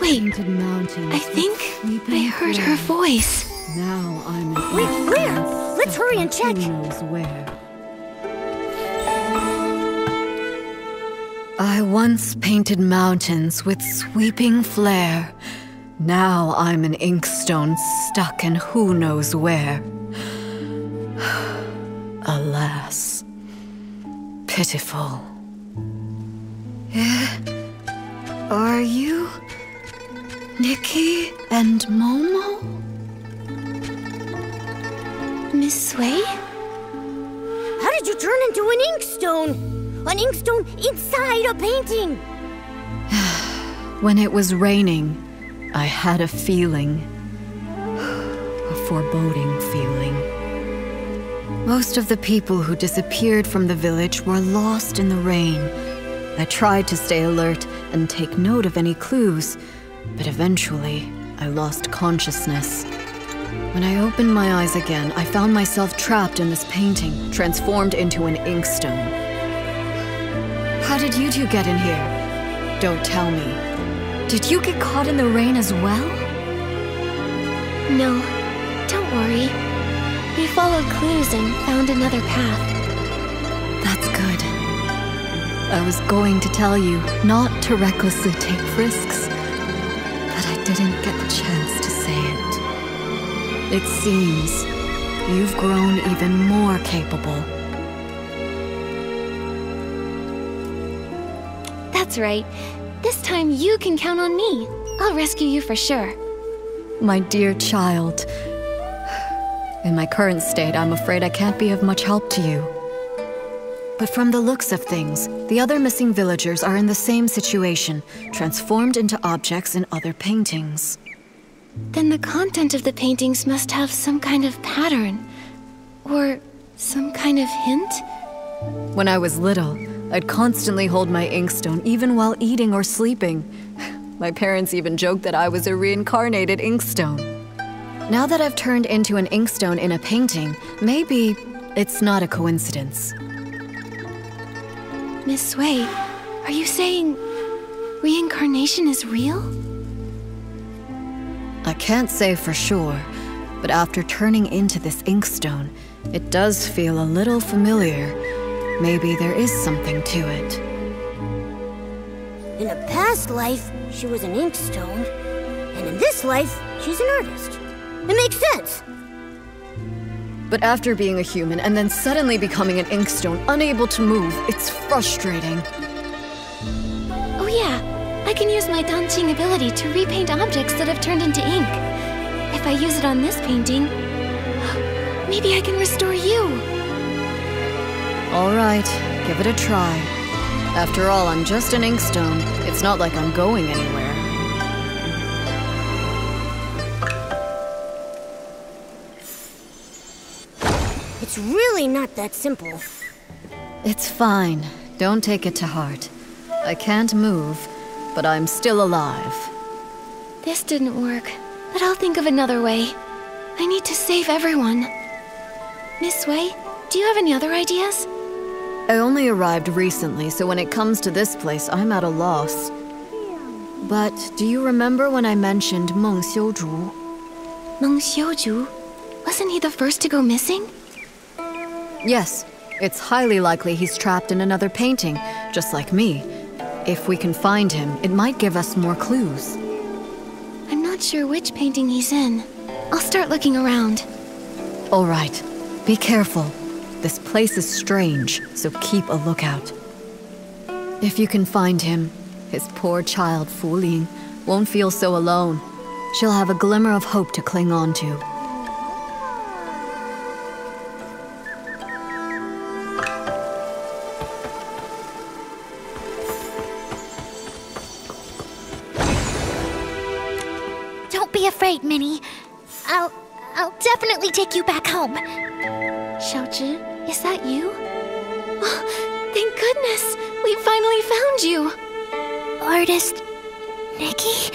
Wait, I think I heard her voice. Now I'm in Wait, where? Let's hurry and check. Who knows where? I once painted mountains with sweeping flare. Now I'm an inkstone stuck in who knows where. Alas, pitiful. Are you Nikki and Momo? Miss Sui? How did you turn into an inkstone? An inkstone inside a painting! When it was raining, I had a feeling. A foreboding feeling. Most of the people who disappeared from the village were lost in the rain. I tried to stay alert and take note of any clues, but eventually I lost consciousness. When I opened my eyes again, I found myself trapped in this painting, transformed into an inkstone. How did you two get in here? Don't tell me. Did you get caught in the rain as well? No, don't worry. We followed clues and found another path. That's good. I was going to tell you not to recklessly take risks, but I didn't get the chance to say it. It seems you've grown even more capable. That's right. This time you can count on me. I'll rescue you for sure. My dear child. In my current state, I'm afraid I can't be of much help to you. But from the looks of things, the other missing villagers are in the same situation, transformed into objects in other paintings. Then the content of the paintings must have some kind of pattern. Or some kind of hint? When I was little, I'd constantly hold my inkstone even while eating or sleeping. My parents even joked that I was a reincarnated inkstone. Now that I've turned into an inkstone in a painting, maybe it's not a coincidence. Miss Sui, are you saying reincarnation is real? I can't say for sure, but after turning into this inkstone, it does feel a little familiar. Maybe there is something to it. In a past life, she was an inkstone, and in this life, she's an artist. It makes sense! But after being a human and then suddenly becoming an inkstone, unable to move, it's frustrating. Oh yeah, I can use my dancing ability to repaint objects that have turned into ink. If I use it on this painting, maybe I can restore you. All right, give it a try. After all, I'm just an inkstone. It's not like I'm going anywhere. It's really not that simple. It's fine. Don't take it to heart. I can't move, but I'm still alive. This didn't work, but I'll think of another way. I need to save everyone. Miss Sui, do you have any other ideas? I only arrived recently, so when it comes to this place, I'm at a loss. But do you remember when I mentioned Meng Xiuzhu? Meng Xiuzhu? Wasn't he the first to go missing? Yes, it's highly likely he's trapped in another painting, just like me. If we can find him, it might give us more clues. I'm not sure which painting he's in. I'll start looking around. All right, be careful. This place is strange, so keep a lookout. If you can find him, his poor child, Fu Ling, won't feel so alone. She'll have a glimmer of hope to cling on to. Don't be afraid, Minnie. I'll definitely take you back home. Xiaozhi, is that you? Oh, thank goodness! We finally found you! Artist Nikki?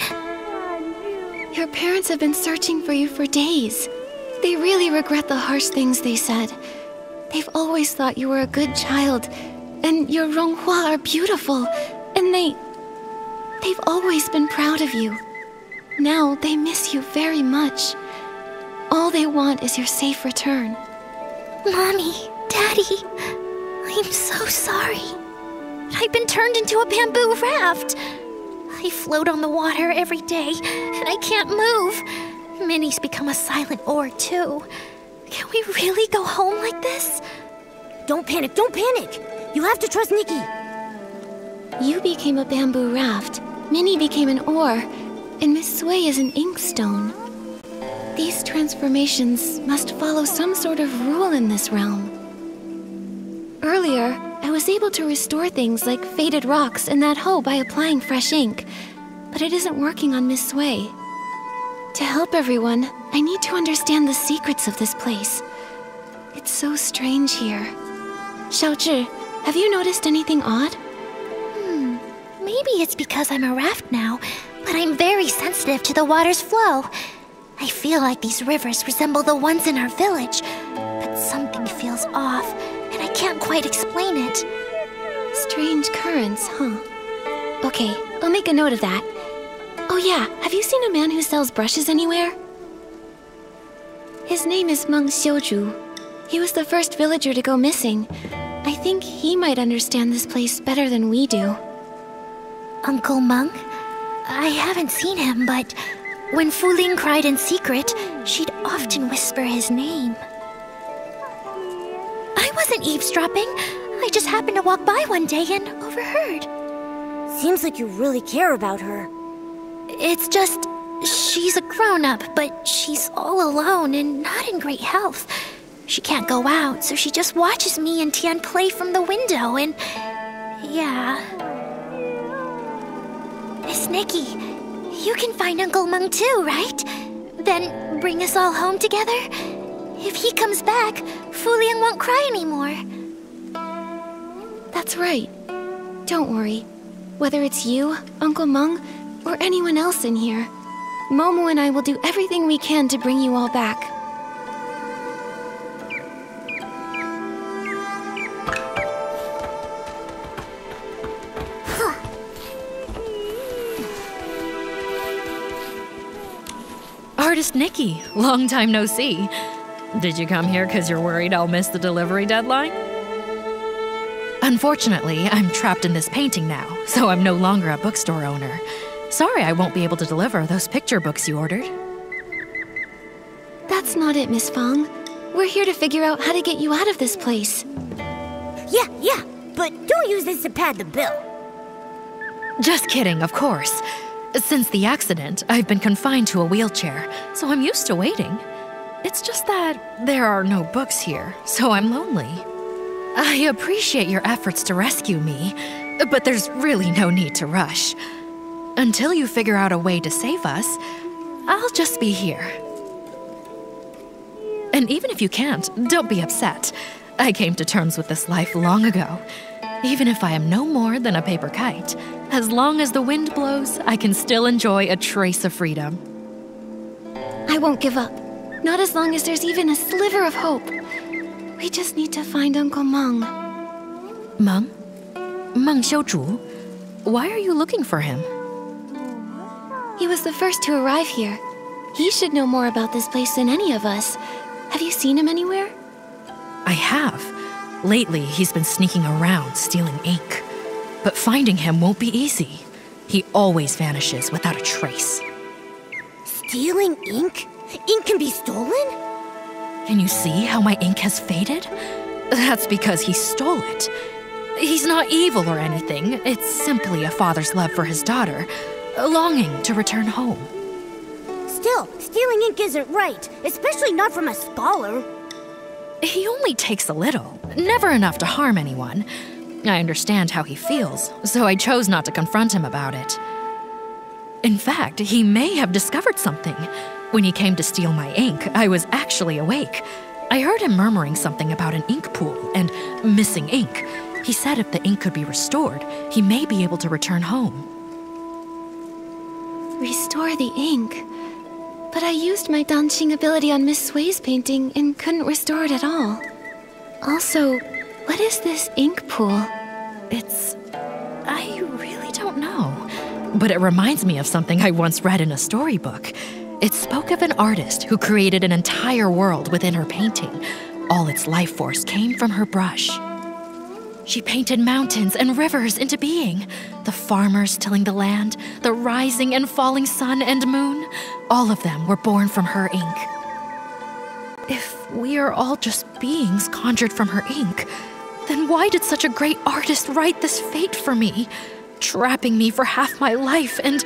Your parents have been searching for you for days. They really regret the harsh things they said. They've always thought you were a good child, and your Ronghua are beautiful, and they... They've always been proud of you. Now they miss you very much. All they want is your safe return. Mommy, Daddy, I'm so sorry. I've been turned into a bamboo raft. I float on the water every day, and I can't move. Minnie's become a silent oar, too. Can we really go home like this? Don't panic, don't panic! You have to trust Nikki. You became a bamboo raft, Minnie became an oar, and Miss Sui is an inkstone. These transformations must follow some sort of rule in this realm. Earlier, I was able to restore things like faded rocks and that hoe by applying fresh ink, but it isn't working on Miss Sui. To help everyone, I need to understand the secrets of this place. It's so strange here. Xiaozhi, have you noticed anything odd? Maybe it's because I'm a raft now, but I'm very sensitive to the water's flow. I feel like these rivers resemble the ones in our village, but something feels off, and I can't quite explain it. Strange currents, huh? Okay, I'll make a note of that. Oh yeah, have you seen a man who sells brushes anywhere? His name is Meng Xiuzhu. He was the first villager to go missing. I think he might understand this place better than we do. Uncle Meng? I haven't seen him, but when Fu Ling cried in secret, she'd often whisper his name. I wasn't eavesdropping. I just happened to walk by one day and overheard. Seems like you really care about her. It's just, she's a grown-up, but she's all alone and not in great health. She can't go out, so she just watches me and Tian play from the window, and yeah. Miss Nikki, you can find Uncle Meng too, right? Then bring us all home together? If he comes back, Fu Ling won't cry anymore. That's right. Don't worry. Whether it's you, Uncle Meng, or anyone else in here, Momo and I will do everything we can to bring you all back. Artist Nikki, long time no see. Did you come here because you're worried I'll miss the delivery deadline? Unfortunately, I'm trapped in this painting now, so I'm no longer a bookstore owner. Sorry I won't be able to deliver those picture books you ordered. That's not it, Miss Fong. We're here to figure out how to get you out of this place. Yeah, but don't use this to pad the bill. Just kidding, of course. Since the accident, I've been confined to a wheelchair, so I'm used to waiting. It's just that there are no books here, so I'm lonely. I appreciate your efforts to rescue me, but there's really no need to rush. Until you figure out a way to save us, I'll just be here. And even if you can't, don't be upset. I came to terms with this life long ago. Even if I am no more than a paper kite, as long as the wind blows, I can still enjoy a trace of freedom. I won't give up. Not as long as there's even a sliver of hope. We just need to find Uncle Meng. Meng? Meng Xiuzhu? Why are you looking for him? He was the first to arrive here. He should know more about this place than any of us. Have you seen him anywhere? I have. Lately, he's been sneaking around, stealing ink. But finding him won't be easy. He always vanishes without a trace. Stealing ink? Ink can be stolen? Can you see how my ink has faded? That's because he stole it. He's not evil or anything. It's simply a father's love for his daughter, a longing to return home. Still, stealing ink isn't right, especially not from a scholar. He only takes a little, never enough to harm anyone. I understand how he feels, so I chose not to confront him about it. In fact, he may have discovered something. When he came to steal my ink, I was actually awake. I heard him murmuring something about an ink pool and missing ink. He said if the ink could be restored, he may be able to return home. Restore the ink? But I used my dancing ability on Miss Sui's painting and couldn't restore it at all. Also, what is this ink pool? I really don't know. but it reminds me of something I once read in a storybook. It spoke of an artist who created an entire world within her painting. All its life force came from her brush. She painted mountains and rivers into being. The farmers tilling the land, the rising and falling sun and moon, all of them were born from her ink. If we are all just beings conjured from her ink, then why did such a great artist write this fate for me, trapping me for half my life and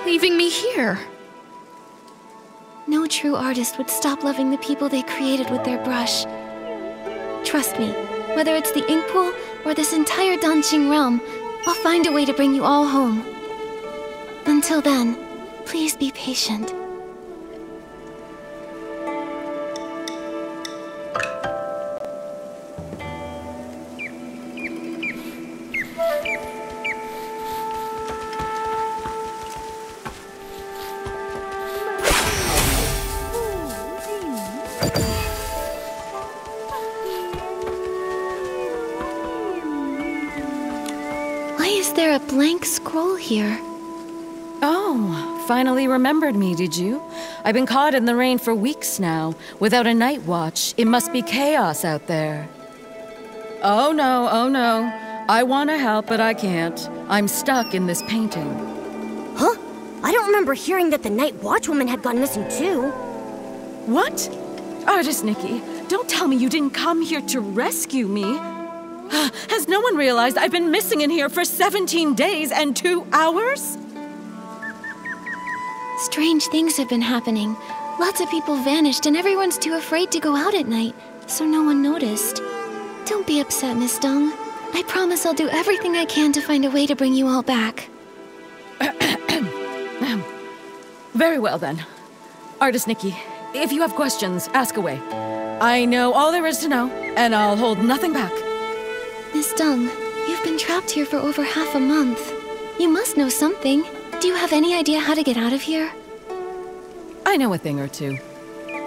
leaving me here? No true artist would stop loving the people they created with their brush. Trust me, whether it's the ink pool or this entire Danqing realm, I'll find a way to bring you all home. Until then, please be patient. Why is there a blank scroll here? Oh, finally remembered me, did you? I've been caught in the rain for weeks now. Without a night watch, it must be chaos out there. Oh no. I want to help, but I can't. I'm stuck in this painting. Huh? I don't remember hearing that the Night Watchwoman had gone missing too. What? Artist Nikki, don't tell me you didn't come here to rescue me. Has no one realized I've been missing in here for 17 days and 2 hours? Strange things have been happening. Lots of people vanished and everyone's too afraid to go out at night, so no one noticed. Don't be upset, Miss Dong. I promise I'll do everything I can to find a way to bring you all back. Very well then. Artist Nikki, if you have questions, ask away. I know all there is to know, and I'll hold nothing back. Miss Dong, you've been trapped here for over half a month. You must know something. Do you have any idea how to get out of here? I know a thing or two.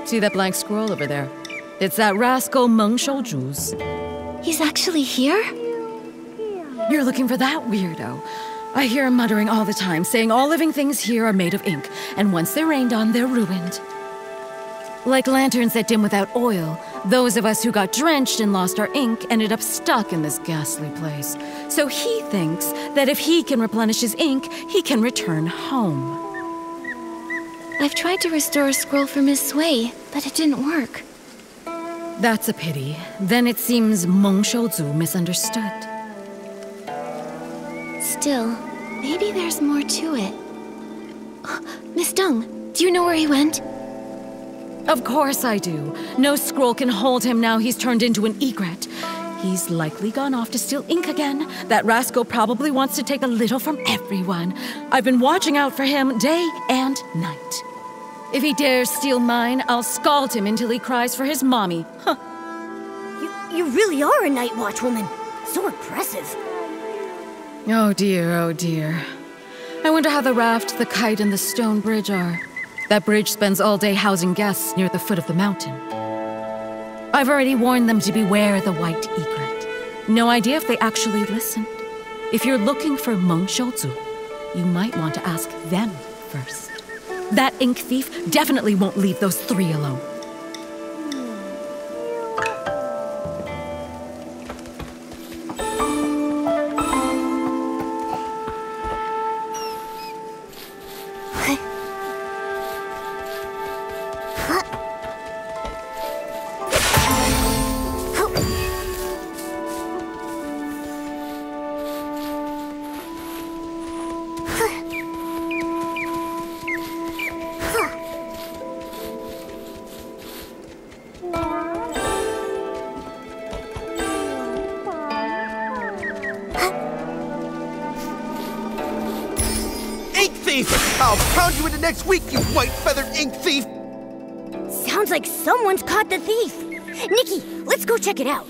See that blank scroll over there? It's that rascal Meng Shouju's. He's actually here? You're looking for that weirdo. I hear him muttering all the time, saying all living things here are made of ink, and once they're rained on, they're ruined. Like lanterns that dim without oil, those of us who got drenched and lost our ink ended up stuck in this ghastly place. So he thinks that if he can replenish his ink, he can return home. I've tried to restore a scroll for Miss Sui, but it didn't work. That's a pity. Then it seems Meng Shouzu misunderstood. Still, maybe there's more to it. Miss Dong, do you know where he went? Of course I do. No scroll can hold him now he's turned into an egret. He's likely gone off to steal ink again. That rascal probably wants to take a little from everyone. I've been watching out for him day and night. If he dares steal mine, I'll scald him until he cries for his mommy. Huh. You really are a Night Watchwoman. So impressive. Oh dear. I wonder how the raft, the kite, and the stone bridge are. That bridge spends all day housing guests near the foot of the mountain. I've already warned them to beware the white egret. No idea if they actually listened. If you're looking for Meng Shouzu, you might want to ask them first. That ink thief definitely won't leave those three alone. I'll pound you into next week, you white-feathered ink thief! Sounds like someone's caught the thief. Nikki, let's go check it out.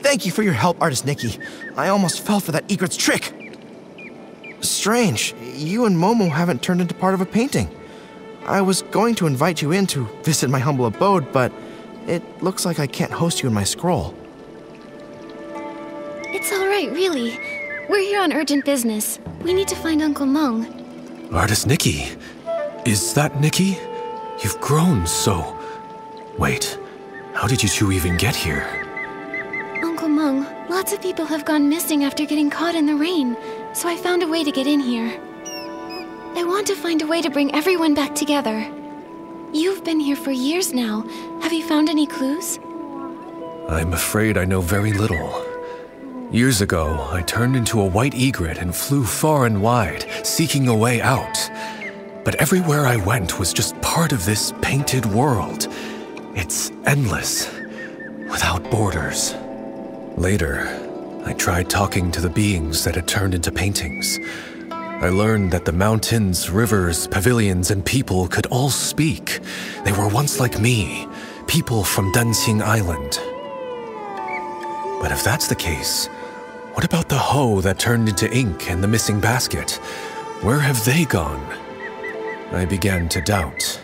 Thank you for your help, Artist Nikki. I almost fell for that egret's trick. Strange, you and Momo haven't turned into part of a painting. I was going to invite you in to visit my humble abode, but it looks like I can't host you in my scroll. It's all right, really. We're here on urgent business. We need to find Uncle Mung. Artist Nikki? Is that Nikki? You've grown so... Wait, how did you two even get here? Uncle Mung, lots of people have gone missing after getting caught in the rain, so I found a way to get in here. I want to find a way to bring everyone back together. You've been here for years now. Have you found any clues? I'm afraid I know very little. Years ago, I turned into a white egret and flew far and wide, seeking a way out. But everywhere I went was just part of this painted world. It's endless, without borders. Later, I tried talking to the beings that had turned into paintings. I learned that the mountains, rivers, pavilions, and people could all speak. They were once like me, people from Dancing Island. But if that's the case, what about the hoe that turned into ink and the missing basket? Where have they gone? I began to doubt.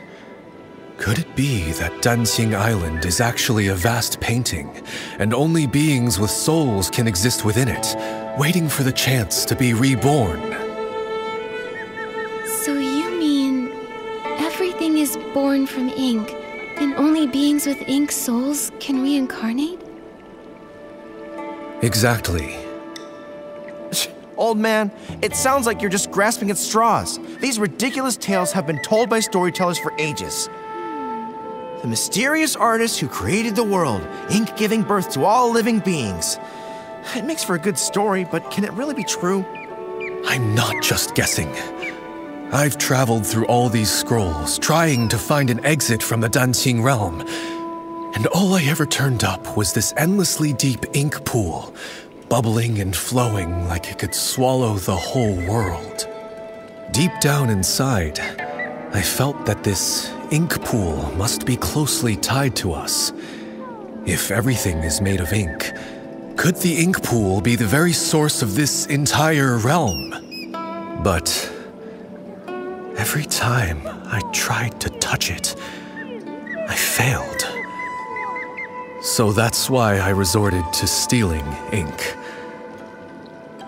Could it be that Dancing Island is actually a vast painting, and only beings with souls can exist within it, waiting for the chance to be reborn? So you mean everything is born from ink, and only beings with ink souls can reincarnate? Exactly. Old man, it sounds like you're just grasping at straws. These ridiculous tales have been told by storytellers for ages. The mysterious artist who created the world, ink giving birth to all living beings. It makes for a good story, but can it really be true? I'm not just guessing. I've traveled through all these scrolls, trying to find an exit from the Dancing realm. And all I ever turned up was this endlessly deep ink pool, bubbling and flowing like it could swallow the whole world. Deep down inside, I felt that this ink pool must be closely tied to us. If everything is made of ink, could the ink pool be the very source of this entire realm? But every time I tried to touch it, I failed. So that's why I resorted to stealing ink.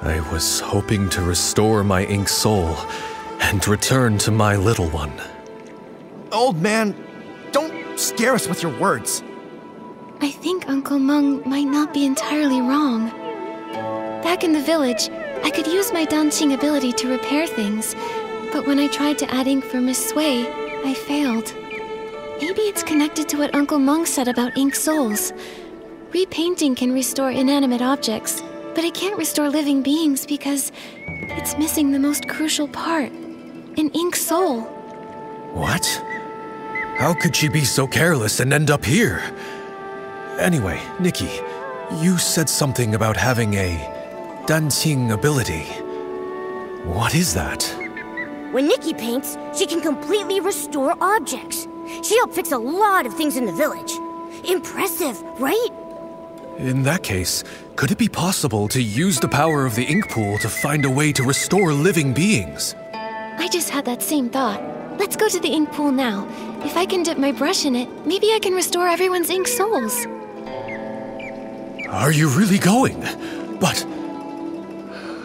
I was hoping to restore my ink soul and return to my little one. Old man, don't scare us with your words. I think Uncle Mung might not be entirely wrong. Back in the village, I could use my dancing ability to repair things, but when I tried to add ink for Miss Sui, I failed. Maybe it's connected to what Uncle Mung said about ink souls. Repainting can restore inanimate objects, but it can't restore living beings because it's missing the most crucial part, an ink soul. What? How could she be so careless and end up here? Anyway, Nikki, you said something about having a dancing ability. What is that? When Nikki paints, she can completely restore objects. She helped fix a lot of things in the village. Impressive, right? In that case, could it be possible to use the power of the ink pool to find a way to restore living beings? I just had that same thought. Let's go to the ink pool now. If I can dip my brush in it, maybe I can restore everyone's ink souls. Are you really going? But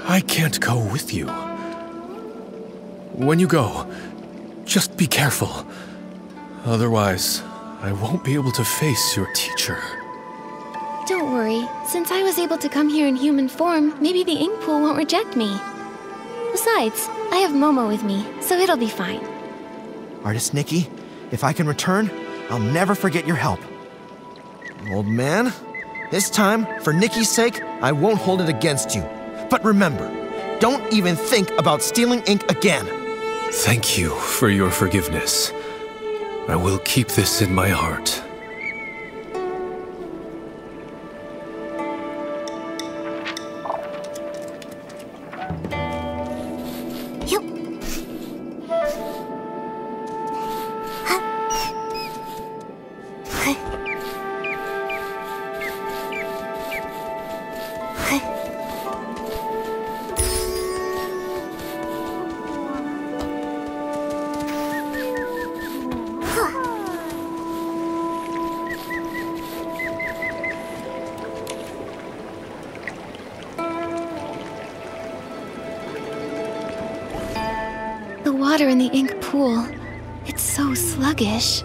I can't go with you. When you go, just be careful. Otherwise, I won't be able to face your teacher. Don't worry. Since I was able to come here in human form, maybe the ink pool won't reject me. Besides, I have Momo with me, so it'll be fine. Artist Nikki, if I can return, I'll never forget your help. Old man, this time, for Nikki's sake, I won't hold it against you. But remember, don't even think about stealing ink again. Thank you for your forgiveness. I will keep this in my heart. The water in the ink pool, it's so sluggish.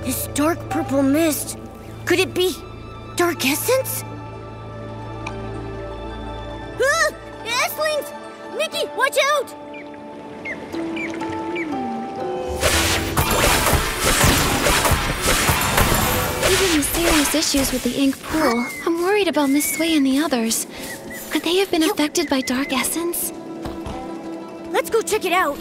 This dark purple mist, could it be dark essence? Ah! Esslings! Nikki, watch out! Given the serious issues with the ink pool, I'm worried about Miss Sway and the others. Could they have been affected by dark essence? Let's go check it out.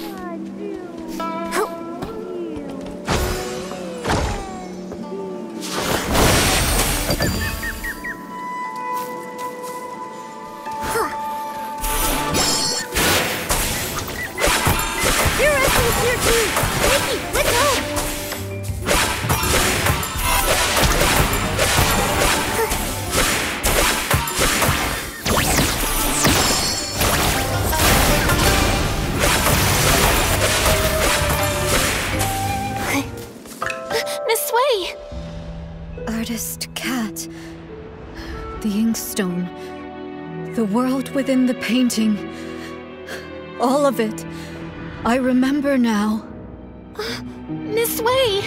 Artist Cat. The inkstone. The world within the painting. All of it. I remember now. Miss Sway!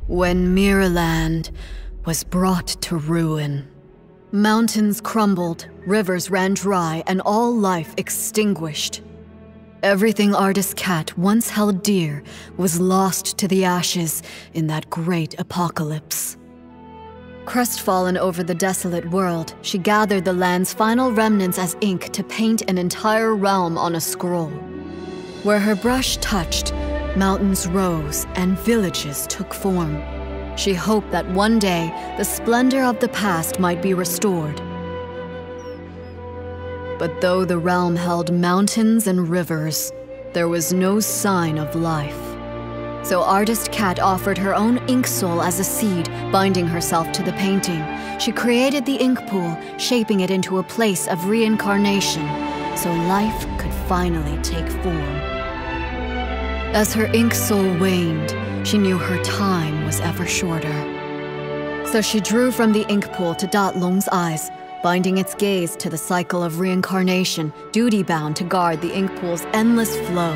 When Mirrorland was brought to ruin, mountains crumbled, rivers ran dry, and all life extinguished. Everything Artist Cat once held dear was lost to the ashes in that great apocalypse. Crestfallen over the desolate world, she gathered the land's final remnants as ink to paint an entire realm on a scroll. Where her brush touched, mountains rose and villages took form. She hoped that one day, the splendor of the past might be restored. But though the realm held mountains and rivers, there was no sign of life. So Artist Cat offered her own ink soul as a seed, binding herself to the painting. She created the ink pool, shaping it into a place of reincarnation, so life could finally take form. As her ink soul waned, she knew her time was ever shorter. So she drew from the ink pool to dot Long's eyes, binding its gaze to the cycle of reincarnation, duty-bound to guard the ink pool's endless flow.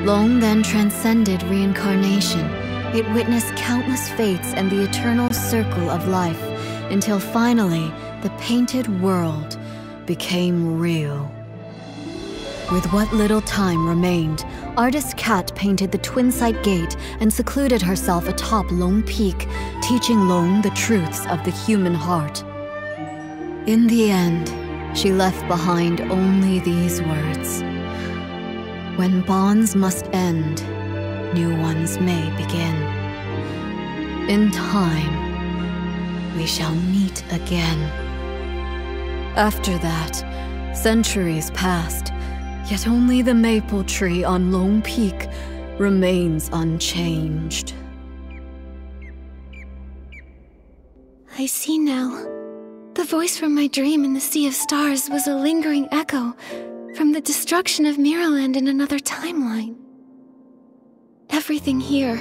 Long then transcended reincarnation. It witnessed countless fates and the eternal circle of life, until finally, the painted world became real. With what little time remained, Artist Cat painted the Twin-Sight Gate and secluded herself atop Long Peak, teaching Long the truths of the human heart. In the end, she left behind only these words. When bonds must end, new ones may begin. In time, we shall meet again. After that, centuries passed, yet only the maple tree on Long Peak remains unchanged. I see now. The voice from my dream in the Sea of Stars was a lingering echo from the destruction of Mirrorland in another timeline. Everything here,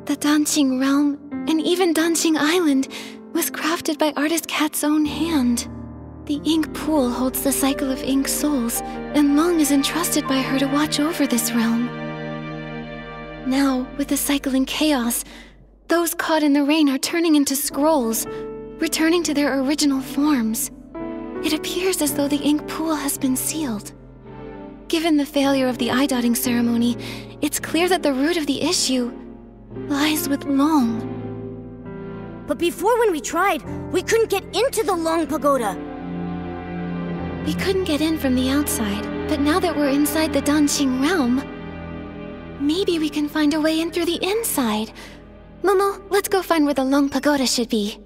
the Danqing realm, and even Danqing Island, was crafted by Artist Cat's own hand. The ink pool holds the cycle of ink souls, and Long is entrusted by her to watch over this realm. Now, with the cycle in chaos, those caught in the rain are turning into scrolls, returning to their original forms. It appears as though the ink pool has been sealed. Given the failure of the eye-dotting ceremony, it's clear that the root of the issue lies with Long. But before, when we tried, we couldn't get into the Long Pagoda. We couldn't get in from the outside, but now that we're inside the Danqing realm, maybe we can find a way in through the inside. Momo, let's go find where the Long Pagoda should be.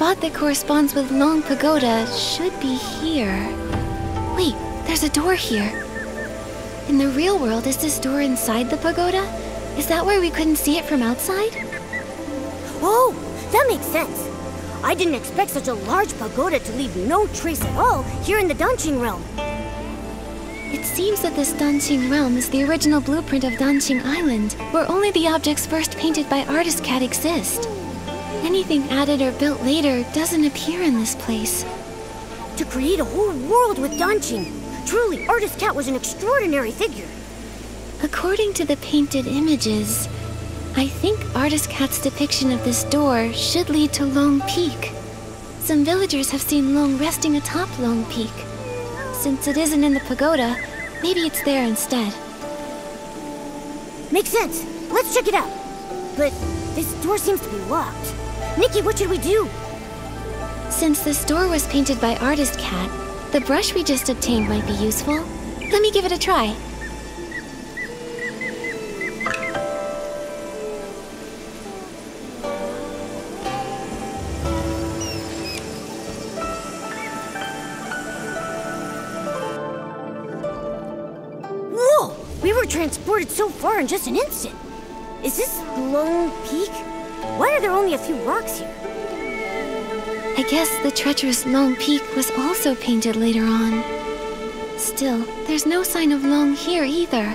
spot that corresponds with Long Pagoda should be here. Wait, there's a door here. In the real world, is this door inside the pagoda? Is that why we couldn't see it from outside? Oh, that makes sense. I didn't expect such a large pagoda to leave no trace at all here in the Danqing realm. It seems that this Danqing realm is the original blueprint of Danqing Island, where only the objects first painted by Artist Cat exist. Anything added or built later doesn't appear in this place. To create a whole world with Danqing, truly, Artist Cat was an extraordinary figure. According to the painted images, I think Artist Cat's depiction of this door should lead to Long Peak. Some villagers have seen Long resting atop Long Peak. Since it isn't in the pagoda, maybe it's there instead. Makes sense. Let's check it out. But this door seems to be locked. Nikki, what should we do? Since this door was painted by Artist Cat, the brush we just obtained might be useful. Let me give it a try. Whoa! We were transported so far in just an instant. Is this Long Peak? Why are there only a few rocks here? I guess the treacherous Long Peak was also painted later on. Still, there's no sign of Long here either.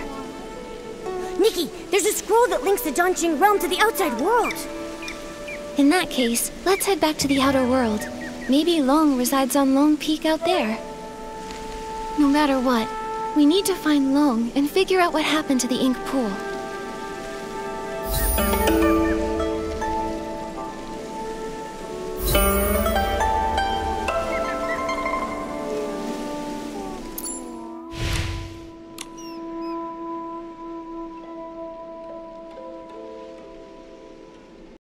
Nikki, there's a scroll that links the Danqing realm to the outside world. In that case, let's head back to the outer world. Maybe Long resides on Long Peak out there. No matter what, we need to find Long and figure out what happened to the ink pool.